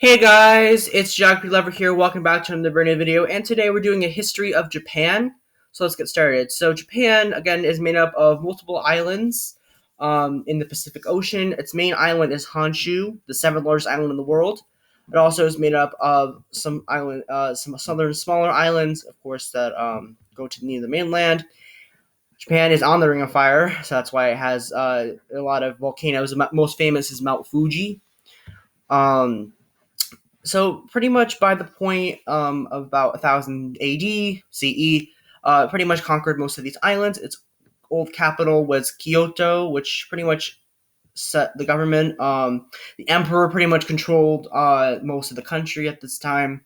Hey guys, it's Geography Lover here. Welcome back to another brand new video, and today we're doing a history of Japan. So let's get started. So Japan, again, is made up of multiple islands in the Pacific Ocean. Its main island is Honshu, the seventh largest island in the world. It also is made up of some southern smaller islands, of course, that go to near the mainland. Japan is on the Ring of Fire, so that's why it has a lot of volcanoes. Most famous is Mount Fuji. Um, so pretty much by the point of about 1000 AD CE, pretty much conquered most of these islands. Its old capital was Kyoto, which pretty much set the government. The emperor pretty much controlled most of the country at this time.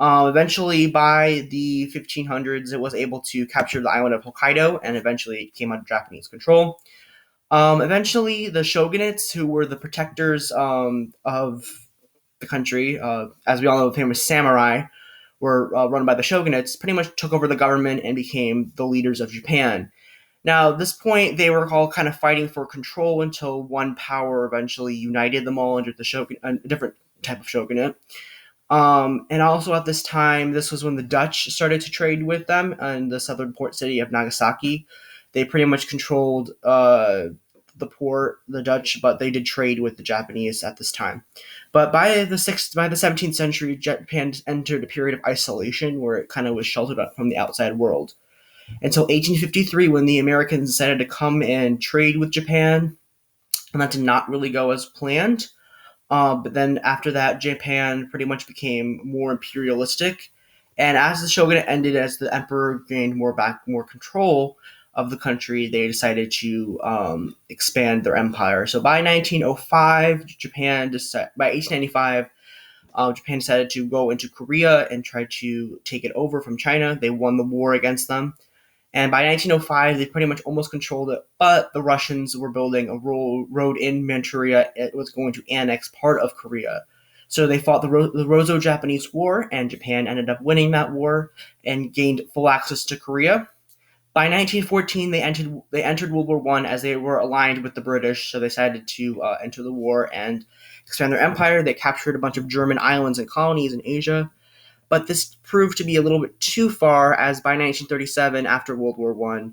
Eventually, by the 1500s, it was able to capture the island of Hokkaido, and eventually it came under Japanese control. Eventually, the shogunates, who were the protectors of the country, as we all know, the famous samurai, were run by the shogunates, pretty much took over the government and became the leaders of Japan. Now, at this point, they were all kind of fighting for control until one power eventually united them all under the shogun, a different type of shogunate. And also at this time, this was when the Dutch started to trade with them in the southern port city of Nagasaki. They pretty much controlled the port, the Dutch, but they did trade with the Japanese at this time. But by the 17th century, Japan entered a period of isolation where it kind of was sheltered from the outside world until 1853, when the Americans decided to come and trade with Japan, and that did not really go as planned. But then after that, Japan pretty much became more imperialistic, and as the shogunate ended, as the emperor gained more control of the country, they decided to expand their empire. So by 1905, by 1895, Japan decided to go into Korea and try to take it over from China. They won the war against them. And by 1905, they pretty much almost controlled it, but the Russians were building a road in Manchuria. It was going to annex part of Korea. So they fought the Russo-Japanese War, and Japan ended up winning that war and gained full access to Korea. By 1914, they entered World War I as they were aligned with the British, so they decided to enter the war and expand their empire. They captured a bunch of German islands and colonies in Asia. But this proved to be a little bit too far, as by 1937, after World War I,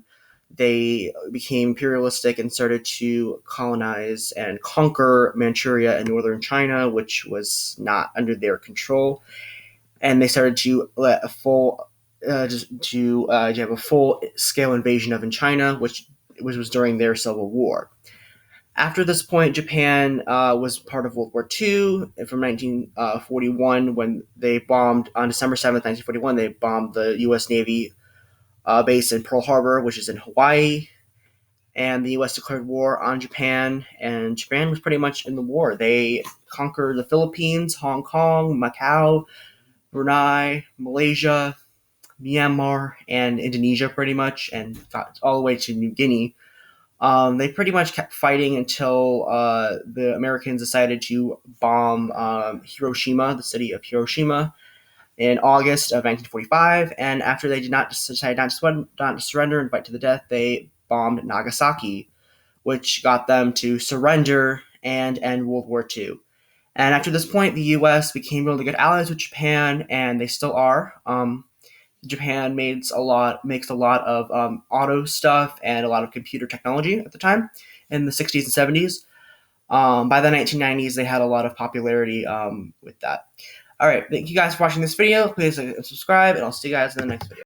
they became imperialistic and started to colonize and conquer Manchuria and northern China, which was not under their control. And they started to let have a full scale invasion of China, which was during their civil war. After this point, Japan was part of World War II from 1941, when they bombed on December 7th, 1941. They bombed the U.S. Navy base in Pearl Harbor, which is in Hawaii, and the U.S. declared war on Japan. And Japan was pretty much in the war. They conquered the Philippines, Hong Kong, Macau, Brunei, Malaysia, Myanmar, and Indonesia, pretty much, and got all the way to New Guinea. They pretty much kept fighting until the Americans decided to bomb Hiroshima, the city of Hiroshima, in August of 1945. And after they decide not to surrender and fight to the death, they bombed Nagasaki, which got them to surrender and end World War II. And after this point, the U.S. became really good allies with Japan, and they still are. Japan makes a lot of auto stuff and a lot of computer technology at the time in the 60s and 70s. By the 1990s, they had a lot of popularity with that. All right, thank you guys for watching this video. Please like and subscribe, and I'll see you guys in the next video.